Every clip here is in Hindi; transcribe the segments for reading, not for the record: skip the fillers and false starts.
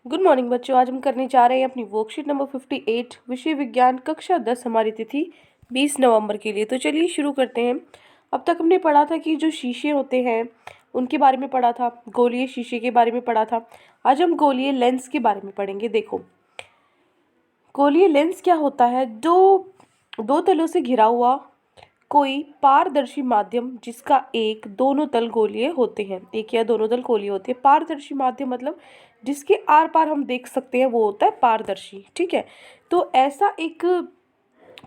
गुड मॉर्निंग बच्चों। आज हम करने जा रहे हैं अपनी वर्कशीट नंबर 58 विषय विज्ञान कक्षा 10। हमारी तिथि 20 नवंबर के लिए। तो चलिए शुरू करते हैं। अब तक हमने पढ़ा था कि जो शीशे होते हैं उनके बारे में पढ़ा था, गोलीय शीशे के बारे में पढ़ा था। आज हम गोलीय लेंस के बारे में पढ़ेंगे। देखो, गोलीय लेंस क्या होता है? दो तलों से घिरा हुआ कोई पारदर्शी माध्यम जिसका एक दोनों तल गोलीय होते हैं, एक या दोनों तल गोलीय होते हैं। पारदर्शी माध्यम मतलब जिसके आर पार हम देख सकते हैं, वो होता है पारदर्शी। ठीक है, तो ऐसा एक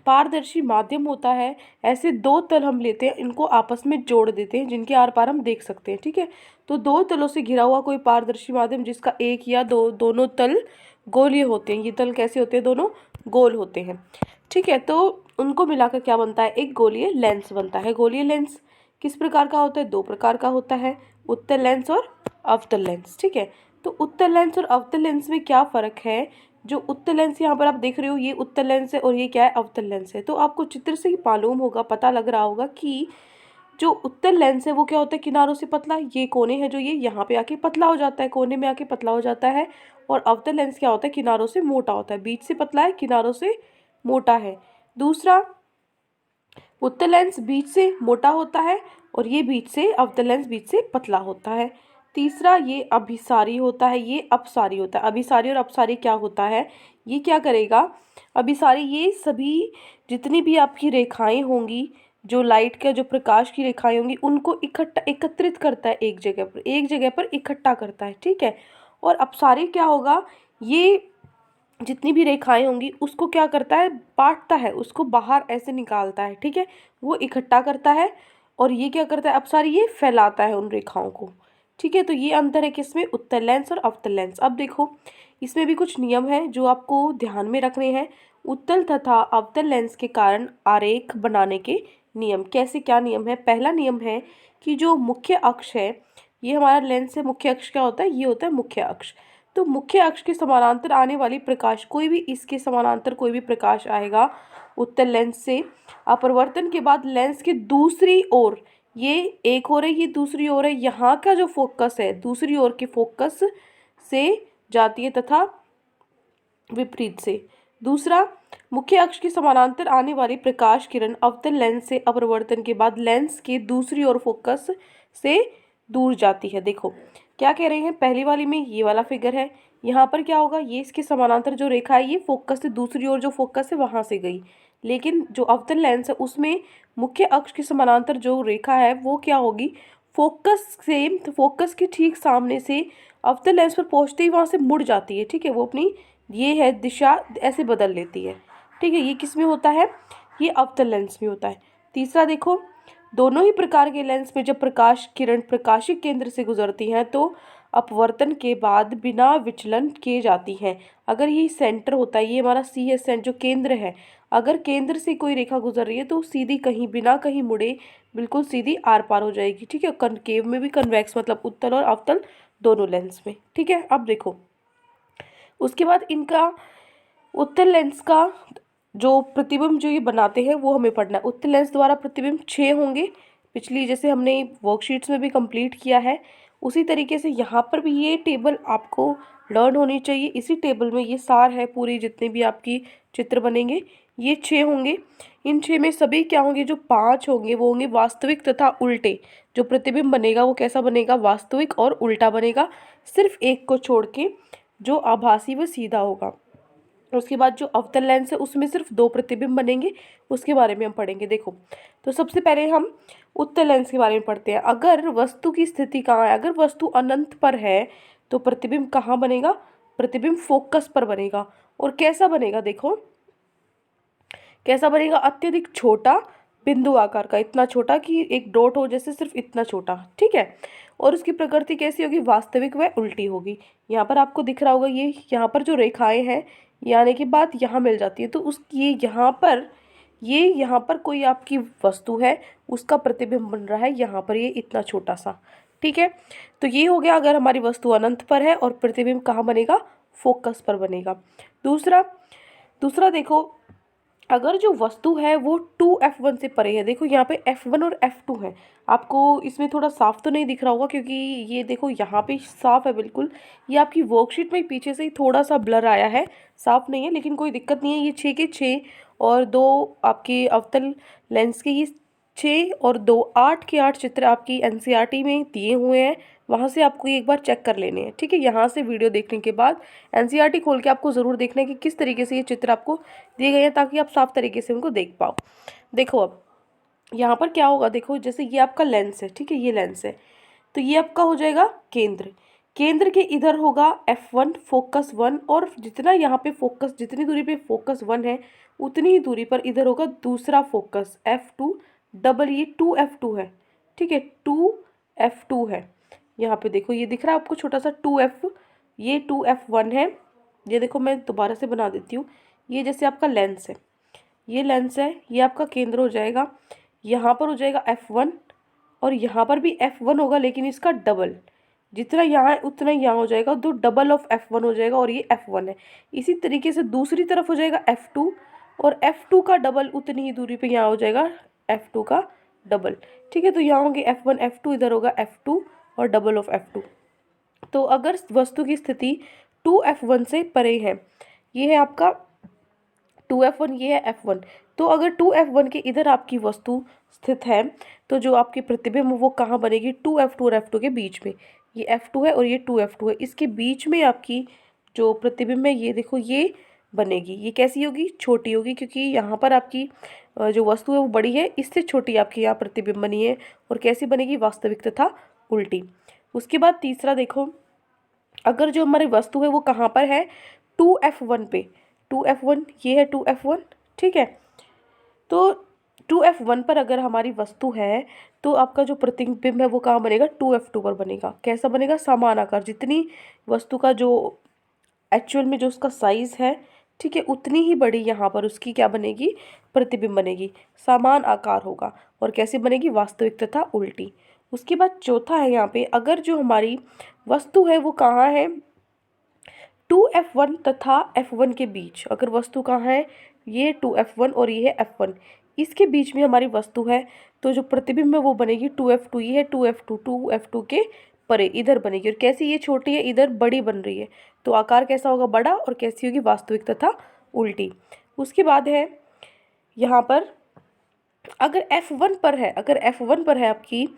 पारदर्शी माध्यम होता है। ऐसे दो तल हम लेते हैं, इनको आपस में जोड़ देते हैं, जिनके आर पार हम देख सकते हैं। ठीक है, तो दो तलों से घिरा हुआ कोई पारदर्शी माध्यम जिसका एक या दोनों तल गोलीय होते हैं। ये तल कैसे होते हैं? दोनों गोल होते हैं। ठीक है, तो उनको मिलाकर क्या बनता है? एक गोलीय लेंस बनता है। गोलीय लेंस किस प्रकार का होता है? दो प्रकार का होता है, उत्तल लेंस और अवतल लेंस। ठीक है, तो उत्तल लेंस और अवतल लेंस में क्या फ़र्क है? जो उत्तल लेंस यहाँ पर आप देख रहे हो, ये उत्तल लेंस है और ये क्या है? अवतल लेंस है। तो आपको चित्र से ही मालूम होगा, पता लग रहा होगा कि जो उत्तल लेंस है वो क्या होता है? किनारों से पतला। ये कोने है जो ये यहाँ पे आके पतला हो जाता है, कोने में आके पतला हो जाता है। और अवतल लेंस क्या होता है? किनारों से मोटा होता है, बीच से पतला है, किनारों से मोटा है। दूसरा, उत्तल लेंस बीच से मोटा होता है और ये बीच से, अवतल लेंस बीच से पतला होता है। तीसरा, ये अभिसारी होता है, ये अपसारी होता है। अभिसारी और अपसारी क्या होता है? ये क्या करेगा? अभिसारी ये सभी जितनी भी आपकी रेखाएं होंगी, जो लाइट का, जो प्रकाश की रेखाएं होंगी, उनको एकत्रित करता है, एक जगह पर इकट्ठा करता है। ठीक है, और अपसारी क्या होगा? ये जितनी भी रेखाएं होंगी उसको क्या करता है? बांटता है, उसको बाहर ऐसे निकालता है। ठीक है, वो इकट्ठा करता है। और ये क्या करता है? अपसारी ये फैलाता है उन रेखाओं को। ठीक है, तो ये अंतर है किसमें? उत्तल लेंस और अवतल लेंस। अब देखो, इसमें भी कुछ नियम है जो आपको ध्यान में रखने हैं। उत्तल तथा अवतल लेंस के कारण आरेख बनाने के नियम। कैसे, क्या नियम है? पहला नियम है कि जो मुख्य अक्ष है, ये हमारा लेंस है, मुख्य अक्ष क्या होता है? ये होता है मुख्य अक्ष। तो मुख्य अक्ष के समानांतर आने वाली प्रकाश, कोई भी इसके समानांतर कोई भी प्रकाश आएगा उत्तल लेंस से, अपवर्तन के बाद लेंस की दूसरी ओर, ये एक ओर है, ये दूसरी ओर है, यहाँ का जो फोकस है दूसरी ओर के फोकस से जाती है तथा विपरीत से। दूसरा, मुख्य अक्ष के समानांतर आने वाली प्रकाश किरण अवतल लेंस से अपवर्तन के बाद लेंस के दूसरी ओर फोकस से दूर जाती है। देखो क्या कह रहे हैं? पहली वाली में ये वाला फिगर है, यहाँ पर क्या होगा? ये इसके समानांतर जो रेखा है, ये फोकस से दूसरी ओर जो फोकस है वहां से गई। लेकिन जो अवतल लेंस है उसमें मुख्य अक्ष के समानांतर जो रेखा है वो क्या होगी? फोकस से, फोकस के ठीक सामने से अवतल लेंस पर पहुंचते ही वहां से मुड़ जाती है। ठीक है, वो अपनी ये है दिशा ऐसे बदल लेती है। ठीक है, ये किस में होता है? ये अवतल लेंस में होता है। तीसरा देखो, दोनों ही प्रकार के लेंस में जब प्रकाश किरण प्रकाशिक केंद्र से गुजरती हैं तो अपवर्तन के बाद बिना विचलन किए जाती हैं। अगर ये सेंटर होता है, ये हमारा सी एस सेंटर जो केंद्र है, अगर केंद्र से कोई रेखा गुजर रही है तो सीधी कहीं बिना कहीं मुड़े बिल्कुल सीधी आर पार हो जाएगी। ठीक है, कनकेव में भी, कन्वेक्स मतलब उत्तल और अवतल दोनों लेंस में। ठीक है, अब देखो उसके बाद इनका उत्तल लेंस का जो प्रतिबिंब जो ये बनाते हैं वो हमें पढ़ना है। उत्तल लेंस द्वारा प्रतिबिंब 6 होंगे। पिछली जैसे हमने वर्कशीट्स में भी कंप्लीट किया है, उसी तरीके से यहाँ पर भी ये टेबल आपको लर्न होनी चाहिए। इसी टेबल में ये सार है, पूरी जितने भी आपकी चित्र बनेंगे ये 6 होंगे। इन 6 में सभी क्या होंगे? जो 5 होंगे वो होंगे वास्तविक तथा उल्टे। जो प्रतिबिंब बनेगा वो कैसा बनेगा? वास्तविक और उल्टा बनेगा, सिर्फ एक को छोड़ के जो आभासी व सीधा होगा। उसके बाद जो अवतल लेंस है उसमें सिर्फ 2 प्रतिबिंब बनेंगे, उसके बारे में हम पढ़ेंगे। देखो, तो सबसे पहले हम उत्तल लेंस के बारे में पढ़ते हैं। अगर वस्तु की स्थिति कहाँ है? अगर वस्तु अनंत पर है तो प्रतिबिंब कहाँ बनेगा? प्रतिबिंब फोकस पर बनेगा। और कैसा बनेगा? देखो कैसा बनेगा? अत्यधिक छोटा, बिंदु आकार का, इतना छोटा कि एक डॉट हो जैसे, सिर्फ इतना छोटा। ठीक है, और उसकी प्रकृति कैसी होगी? वास्तविक व उल्टी होगी। यहाँ पर आपको दिख रहा होगा, ये यहाँ पर जो रेखाएं हैं ये आने के बाद यहाँ मिल जाती है, तो उस ये यहाँ पर कोई आपकी वस्तु है, उसका प्रतिबिंब बन रहा है यहाँ पर, ये इतना छोटा सा। ठीक है, तो ये हो गया अगर हमारी वस्तु अनंत पर है और प्रतिबिंब कहाँ बनेगा? फोकस पर बनेगा। दूसरा देखो, अगर जो वस्तु है वो 2f1 से परे है, देखो यहाँ पे f1 और f2 है। आपको इसमें थोड़ा साफ तो नहीं दिख रहा होगा क्योंकि ये देखो यहाँ पे साफ है बिल्कुल। ये आपकी वर्कशीट में पीछे से ही थोड़ा सा ब्लर आया है, साफ नहीं है, लेकिन कोई दिक्कत नहीं है। ये 6 के 6 और 2 आपके अवतल लेंस के, ये 6 और 2 8 के 8 चित्र आपकी एनसीईआरटी में दिए हुए हैं। वहाँ से आपको ये एक बार चेक कर लेने हैं, ठीक है। यहाँ से वीडियो देखने के बाद एनसीईआरटी खोल के आपको ज़रूर देखना है कि किस तरीके से ये चित्र आपको दिए गए हैं, ताकि आप साफ तरीके से उनको देख पाओ। देखो अब यहाँ पर क्या होगा, देखो जैसे ये आपका लेंस है, ठीक है, ये लेंस है, तो ये आपका हो जाएगा केंद्र। केंद्र के इधर होगा f1 फोकस 1, और जितना यहाँ पे फोकस, जितनी दूरी पे फोकस 1 है उतनी ही दूरी पर इधर होगा दूसरा फोकस f2 डबल, ये 2f2 है, ठीक है, 2f2 है। यहाँ पे देखो ये दिख रहा है आपको छोटा सा 2f, ये 2f1 है। ये देखो मैं दोबारा से बना देती हूँ। ये जैसे आपका लेंस है, ये लेंस है, ये आपका केंद्र हो जाएगा। यहाँ पर हो जाएगा f1 और यहाँ पर भी f1 होगा, लेकिन इसका डबल, जितना यहाँ है उतना ही यहाँ हो जाएगा, तो डबल ऑफ f1 हो जाएगा और ये f1 है। इसी तरीके से दूसरी तरफ हो जाएगा f2 और f2 का डबल उतनी ही दूरी पे यहाँ हो जाएगा f2 का डबल, ठीक है। तो यहाँ होंगे f1 f2, इधर होगा f2 और डबल ऑफ f2। तो अगर वस्तु की स्थिति 2f1 से परे है, ये है आपका 2f1, ये है f1, तो अगर 2f1 के इधर आपकी वस्तु स्थित है तो जो आपकी प्रतिबिंब वो कहाँ बनेगी, 2f2 और f2 के बीच में। ये f2 है और ये 2f2 है, इसके बीच में आपकी जो प्रतिबिंब है ये देखो ये बनेगी। ये कैसी होगी, छोटी होगी, क्योंकि यहाँ पर आपकी जो वस्तु है वो बड़ी है, इससे छोटी आपकी यहाँ प्रतिबिंब बनी है। और कैसी बनेगी, वास्तविक तथा उल्टी। उसके बाद तीसरा देखो, अगर जो हमारी वस्तु है वो कहाँ पर है, 2f1 पे, 2f1 ये है 2f1, ठीक है। तो 2f1 पर अगर हमारी वस्तु है तो आपका जो प्रतिबिंब है वो कहाँ बनेगा, 2f2 पर बनेगा। कैसा बनेगा, समान आकार, जितनी वस्तु का जो एक्चुअल में जो उसका साइज़ है, ठीक है, उतनी ही बड़ी यहाँ पर उसकी क्या बनेगी, प्रतिबिंब बनेगी, समान आकार होगा। और कैसे बनेगी, वास्तविक तथा उल्टी। उसके बाद चौथा है यहाँ पे, अगर जो हमारी वस्तु है वो कहाँ है, 2f1 तथा f1 के बीच, अगर वस्तु कहाँ है, ये 2f1 और ये है f1, इसके बीच में हमारी वस्तु है, तो जो प्रतिबिंब है वो बनेगी 2f2, ये है 2f2 के परे इधर बनेगी। और कैसी, ये छोटी है, इधर बड़ी बन रही है, तो आकार कैसा होगा, बड़ा। और कैसी होगी, वास्तविक तथा उल्टी। उसके बाद है यहाँ पर, अगर f1 पर है, अगर f1 पर है आपकी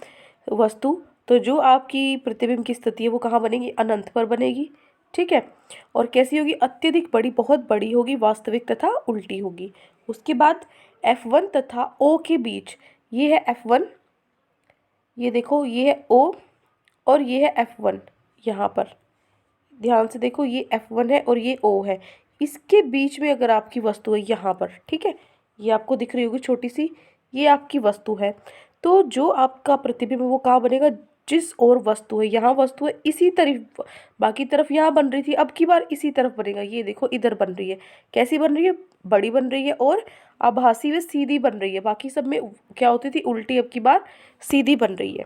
वस्तु, तो जो आपकी प्रतिबिंब की स्थिति है वो कहाँ बनेगी, अनंत पर बनेगी, ठीक है। और कैसी होगी, अत्यधिक बड़ी, बहुत बड़ी होगी, वास्तविक तथा उल्टी होगी। उसके बाद f1 तथा o के बीच, ये है f1, ये देखो ये है o और ये है f1, यहाँ पर ध्यान से देखो, ये f1 है और ये o है, इसके बीच में अगर आपकी वस्तु है यहाँ पर, ठीक है, ये आपको दिख रही होगी छोटी सी, ये आपकी वस्तु है, तो जो आपका प्रतिबिंब है वो कहाँ बनेगा, जिस और वस्तु है, यहाँ वस्तु है इसी तरफ, बाकी तरफ यहाँ बन रही थी, अब की बार इसी तरफ बनेगा। ये देखो इधर बन रही है, कैसी बन रही है, बड़ी बन रही है और आभासी व सीधी बन रही है। बाकी सब में क्या होती थी, उल्टी, अब की बार सीधी बन रही है,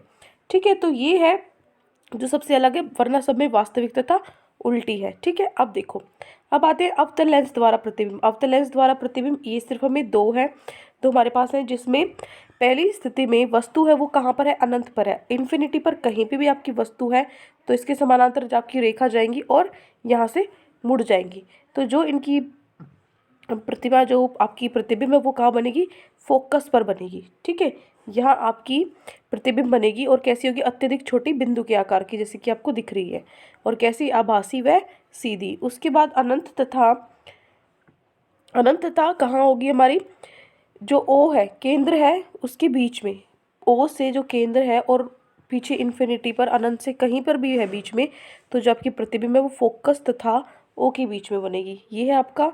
ठीक है। तो ये है जो सबसे अलग है, वरना सब में वास्तविक तथा उल्टी है, ठीक है। अब देखो, अब आते हैं अवतल लेंस द्वारा प्रतिबिंब। अवतल लेंस द्वारा प्रतिबिंब ये सिर्फ हमें दो है, तो हमारे पास है, जिसमें पहली स्थिति में वस्तु है वो कहाँ पर है, अनंत पर है, इन्फिनिटी पर कहीं पे भी आपकी वस्तु है तो इसके समानांतर आपकी रेखा जाएंगी और यहाँ से मुड़ जाएंगी। तो जो इनकी प्रतिभा, जो आपकी प्रतिबिंब है वो कहाँ बनेगी, फोकस पर बनेगी, ठीक है। यहाँ आपकी प्रतिबिंब बनेगी और कैसी होगी, अत्यधिक छोटी बिंदु के आकार की, जैसे कि आपको दिख रही है, और कैसी, आभासी व सीधी। उसके बाद अनंत तथा कहाँ होगी हमारी, जो ओ है, केंद्र है, उसके बीच में, ओ से जो केंद्र है और पीछे इन्फिनिटी पर, अनंत से कहीं पर भी है बीच में, तो जो आपकी प्रतिबिंब है वो फोकस तथा ओ के बीच में बनेगी। ये है आपका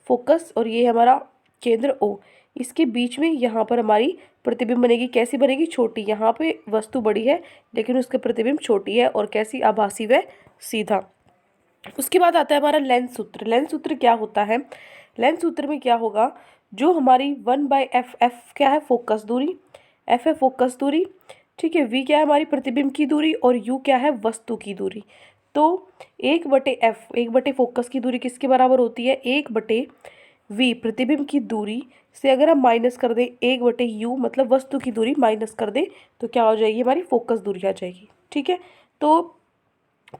फोकस और ये है हमारा केंद्र ओ, इसके बीच में यहाँ पर हमारी प्रतिबिंब बनेगी। कैसी बनेगी, छोटी, यहाँ पे वस्तु बड़ी है लेकिन उसके प्रतिबिंब छोटी है, और कैसी, आभासी व सीधा। उसके बाद आता है हमारा लेंस सूत्र। लेंस सूत्र क्या होता है, लेंस सूत्र में क्या होगा, जो हमारी 1/f, f क्या है, फोकस दूरी, f है फोकस दूरी, ठीक है, v क्या है हमारी प्रतिबिंब की दूरी, और u क्या है वस्तु की दूरी। तो 1/f, 1/फोकस की दूरी किसके बराबर होती है, 1/f v प्रतिबिंब की दूरी से अगर हम माइनस कर दें 1/u मतलब वस्तु की दूरी माइनस कर दें तो क्या हो जाएगी, हमारी फोकस दूरी आ जाएगी। ठीक है, तो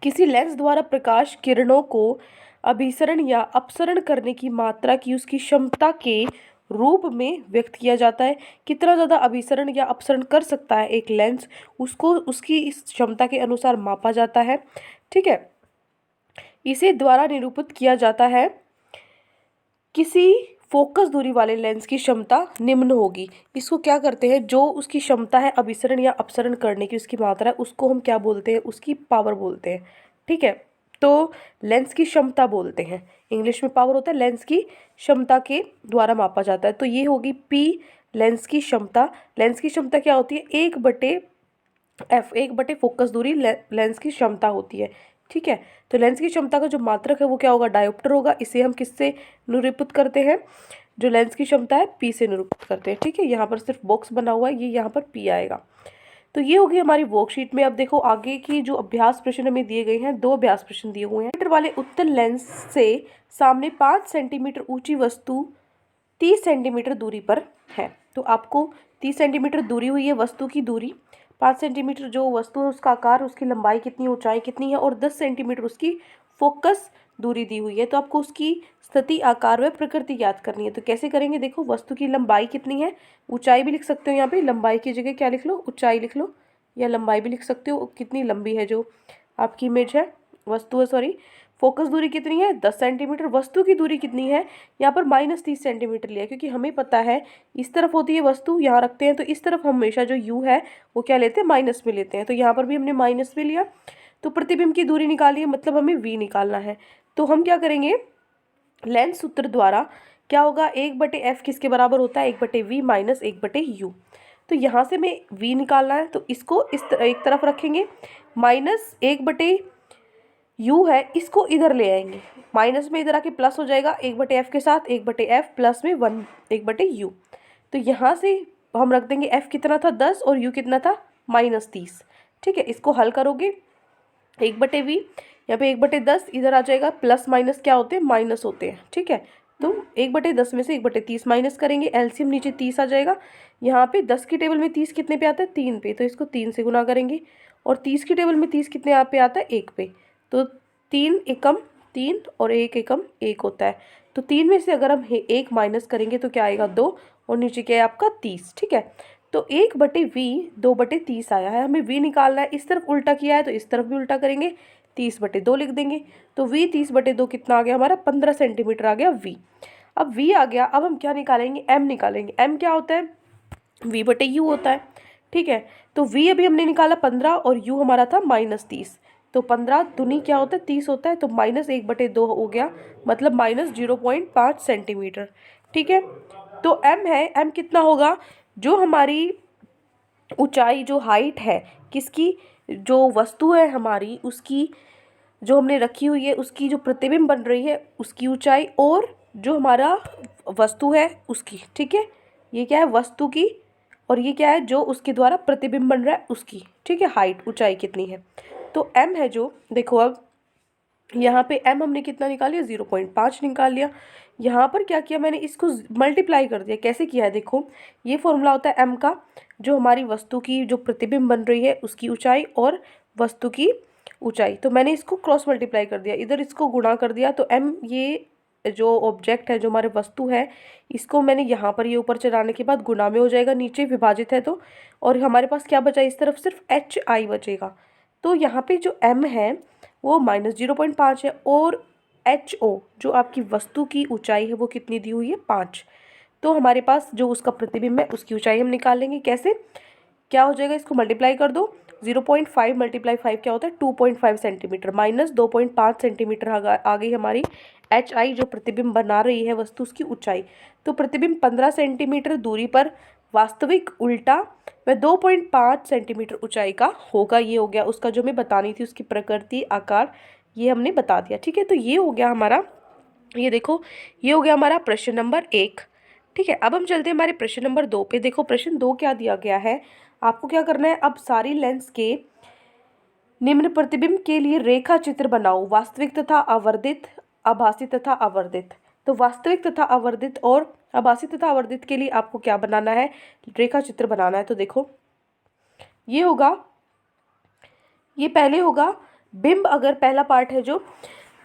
किसी लेंस द्वारा प्रकाश किरणों को अभिसरण या अपसरण करने की मात्रा की उसकी क्षमता के रूप में व्यक्त किया जाता है। कितना ज़्यादा अभिसरण या अपसरण कर सकता है एक लेंस, उसको उसकी इस क्षमता के अनुसार मापा जाता है। ठीक है, इसे द्वारा निरूपित किया जाता है। किसी फोकस दूरी वाले लेंस की क्षमता निम्न होगी। इसको क्या करते हैं, जो उसकी क्षमता है अभिसरण या अपसरण करने की उसकी मात्रा है, उसको हम क्या बोलते हैं, उसकी पावर बोलते हैं। ठीक है, तो लेंस की क्षमता बोलते हैं, इंग्लिश में पावर होता है, लेंस की क्षमता के द्वारा मापा जाता है। तो ये होगी पी लेंस की क्षमता। लेंस की क्षमता क्या होती है, 1/f फोकस दूरी लेंस की क्षमता होती है। ठीक है, तो लेंस की क्षमता का जो मात्रक है वो क्या होगा, डायोप्टर होगा। इसे हम किससे निरूपित करते हैं, जो लेंस की क्षमता है पी से निरूपित करते हैं। ठीक है, यहाँ पर सिर्फ बॉक्स बना हुआ है, ये यहाँ पर पी आएगा। तो ये होगी हमारी वर्कशीट में। अब देखो आगे की जो अभ्यास प्रश्न हमें दिए गए हैं, 2 अभ्यास प्रश्न दिए हुए हैं। मीटर वाले उत्तल लेंस से सामने 5 सेंटीमीटर ऊंची वस्तु 30 सेंटीमीटर दूरी पर है। तो आपको 30 सेंटीमीटर दूरी हुई है वस्तु की दूरी, 5 सेंटीमीटर जो वस्तु है उसका आकार, उसकी लंबाई कितनी, ऊंचाई कितनी है, और 10 सेंटीमीटर उसकी फोकस दूरी दी हुई है। तो आपको उसकी स्थिति, आकार व प्रकृति याद करनी है। तो कैसे करेंगे, देखो वस्तु की लंबाई कितनी है, ऊंचाई भी लिख सकते हो, यहाँ पे लंबाई की जगह क्या लिख लो, ऊंचाई लिख लो, या लंबाई भी लिख सकते हो, कितनी लंबी है जो आपकी इमेज है, वस्तु है, सॉरी। फोकस दूरी कितनी है, 10 सेंटीमीटर। वस्तु की दूरी कितनी है, यहाँ पर -30 सेंटीमीटर लिया, क्योंकि हमें पता है इस तरफ होती है वस्तु, यहाँ रखते हैं, तो इस तरफ हमेशा जो u है वो क्या लेते हैं, माइनस में लेते हैं। तो यहाँ पर भी हमने माइनस में लिया। तो प्रतिबिंब की दूरी निकालिए, मतलब हमें v निकालना है। तो हम क्या करेंगे, लेंस सूत्र द्वारा क्या होगा, 1/f किसके बराबर होता है, 1/v माइनस 1/u। तो यहाँ से हमें v निकालना है, तो इसको एक तरफ रखेंगे, माइनस 1/u है, इसको इधर ले आएंगे, माइनस में इधर आके प्लस हो जाएगा 1/f के साथ, 1/f प्लस में 1/u। तो यहाँ से हम रख देंगे f कितना था 10 और u कितना था -30। ठीक है, इसको हल करोगे 1/v, यहाँ पे 1/10 इधर आ जाएगा, प्लस माइनस क्या होते हैं, माइनस होते हैं। ठीक है, तो 1/10 में से 1/30 माइनस करेंगे, एलसीएम नीचे 30 आ जाएगा। यहाँ पे 10 की टेबल में 30 कितने पे आता है, 3 पे, तो इसको 3 से गुना करेंगे। और 30 की टेबल में 30 कितने यहाँ पे आता है, 1 पे, तो 3 एकम 3 और 1 एकम 1 होता है। तो 3 में से अगर हम 1 माइनस करेंगे तो क्या आएगा, 2, और नीचे क्या है आपका 30। ठीक है, तो 1/v 2/30 आया है, हमें v निकालना है। इस तरफ उल्टा किया है तो इस तरफ भी उल्टा करेंगे, 30/2 लिख देंगे। तो v 30/2 कितना आ गया हमारा, 15 सेंटीमीटर आ गया v। अब v आ गया, अब हम क्या निकालेंगे, m निकालेंगे। m क्या होता है, v/u होता है। ठीक है, तो v अभी हमने निकाला 15 और u हमारा था -30। तो 15 दूनी क्या होता है, 30 होता है, तो -1/2 हो गया, मतलब -0.5 सेंटीमीटर। ठीक है, तो m है, m कितना होगा, जो हमारी ऊंचाई, जो हाइट है किसकी, जो वस्तु है हमारी, उसकी जो हमने रखी हुई है, उसकी जो प्रतिबिंब बन रही है उसकी ऊंचाई, और जो हमारा वस्तु है उसकी। ठीक है, ये क्या है, वस्तु की, और ये क्या है, जो उसके द्वारा प्रतिबिंब बन रहा है उसकी। ठीक है, हाइट, ऊंचाई कितनी है। तो m है जो, देखो अब यहाँ पे m हमने कितना निकाल लिया, 0.5 निकाल लिया। यहाँ पर क्या किया मैंने, इसको मल्टीप्लाई कर दिया। कैसे किया है, देखो ये फॉर्मूला होता है m का, जो हमारी वस्तु की जो प्रतिबिंब बन रही है उसकी ऊंचाई और वस्तु की ऊंचाई। तो मैंने इसको क्रॉस मल्टीप्लाई कर दिया, इधर इसको गुणा कर दिया। तो m ये जो ऑब्जेक्ट है, जो हमारे वस्तु है, इसको मैंने यहाँ पर ये ऊपर चढ़ाने के बाद गुणा में हो जाएगा, नीचे विभाजित है तो, और हमारे पास क्या बचा, इस तरफ सिर्फ hi बचेगा। तो यहाँ पे जो m है वो -0.5 है, और HO जो आपकी वस्तु की ऊंचाई है वो कितनी दी हुई है, 5। तो हमारे पास जो उसका प्रतिबिंब है उसकी ऊंचाई हम निकालेंगे। कैसे, क्या हो जाएगा, इसको मल्टीप्लाई कर दो, 0.5 × 5 क्या होता है, 2.5 सेंटीमीटर, -2.5 सेंटीमीटर आ गई हमारी HI, जो प्रतिबिंब बना रही है वस्तु, उसकी ऊंचाई। तो प्रतिबिंब 15 सेंटीमीटर दूरी पर वास्तविक, उल्टा व 2.5 सेंटीमीटर ऊंचाई का होगा। ये हो गया उसका, जो हमें बतानी थी उसकी प्रकृति, आकार, ये हमने बता दिया। ठीक है, तो ये हो गया हमारा, ये देखो ये हो गया हमारा प्रश्न नंबर 1। ठीक है, अब हम चलते हैं हमारे प्रश्न नंबर 2 पे। देखो प्रश्न 2 क्या दिया गया है, आपको क्या करना है, अब सारी लेंस के निम्न प्रतिबिंब के लिए रेखा चित्र बनाओ, वास्तविक तथा आवर्धित, आभासी तथा आवर्धित। तो वास्तविक तथा आवर्धित और आभासी तथा आवर्धित के लिए आपको क्या बनाना है, रेखा चित्र बनाना है। तो देखो ये होगा, ये पहले होगा बिंब। अगर पहला पार्ट है जो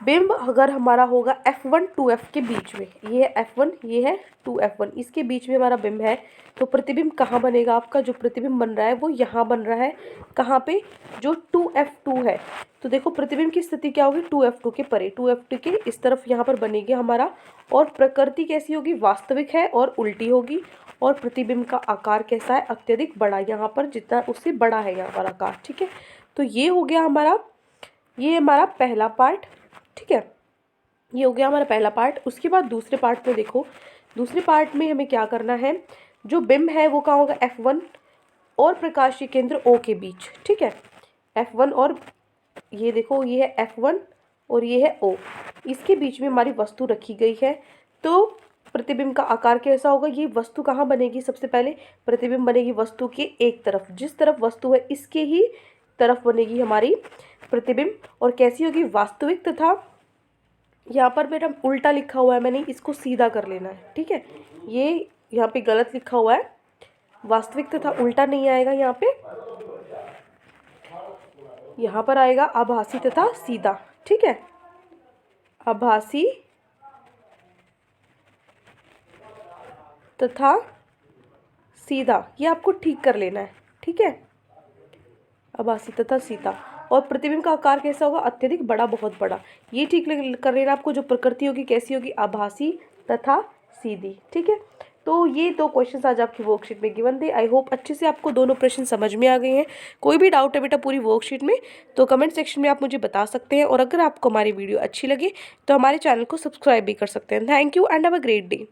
बिंब अगर हमारा होगा F1 2F के बीच में, ये है F1 ये है 2F1, इसके बीच में हमारा बिंब है, तो प्रतिबिंब कहाँ बनेगा आपका, जो प्रतिबिंब बन रहा है वो यहाँ बन रहा है, कहाँ पे, जो 2F2 है। तो देखो प्रतिबिंब की स्थिति क्या होगी, 2F2 के परे, 2F2 के इस तरफ यहाँ पर बनेगी हमारा। और प्रकृति कैसी होगी, वास्तविक है और उल्टी होगी। और प्रतिबिंब का आकार कैसा है, अत्यधिक बड़ा, यहाँ पर जितना उससे बड़ा है यहाँ पर आकार, ठीक है। तो ये हो गया हमारा, ये हमारा पहला पार्ट, ठीक है, ये हो गया हमारा पहला पार्ट। उसके बाद दूसरे पार्ट में देखो, दूसरे पार्ट में हमें क्या करना है, जो बिंब है वो कहाँ होगा, F1 और प्रकाशीय केंद्र O के बीच, ठीक है। F1 और ये देखो ये है F1 और ये है O, इसके बीच में हमारी वस्तु रखी गई है। तो प्रतिबिंब का आकार कैसा होगा, ये वस्तु कहाँ बनेगी, सबसे पहले प्रतिबिंब बनेगी वस्तु के एक तरफ, जिस तरफ वस्तु है इसके ही तरफ बनेगी हमारी प्रतिबिंब। और कैसी होगी, वास्तविक तथा, यहाँ पर मेरा उल्टा लिखा हुआ है, मैंने इसको सीधा कर लेना है, ठीक है। ये यहाँ पे गलत लिखा हुआ है, वास्तविक तथा उल्टा नहीं आएगा यहाँ पे, यहाँ पर आएगा आभासी तथा सीधा, ठीक है, आभासी तथा सीधा, ये आपको ठीक कर लेना है, ठीक है, आभासी तथा सीधा। और प्रतिबिंब का आकार कैसा होगा, अत्यधिक बड़ा, बहुत बड़ा, ये ठीक कर लेना आपको। जो प्रकृति होगी कैसी होगी, आभासी तथा सीधी, ठीक है। तो ये दो क्वेश्चंस आज आपकी वर्कशीट में गिवन थे। आई होप अच्छे से आपको दोनों प्रश्न समझ में आ गए हैं। कोई भी डाउट है बेटा पूरी वर्कशीट में तो कमेंट सेक्शन में आप मुझे बता सकते हैं। और अगर आपको हमारी वीडियो अच्छी लगे तो हमारे चैनल को सब्सक्राइब भी कर सकते हैं। Thank you and have a great day.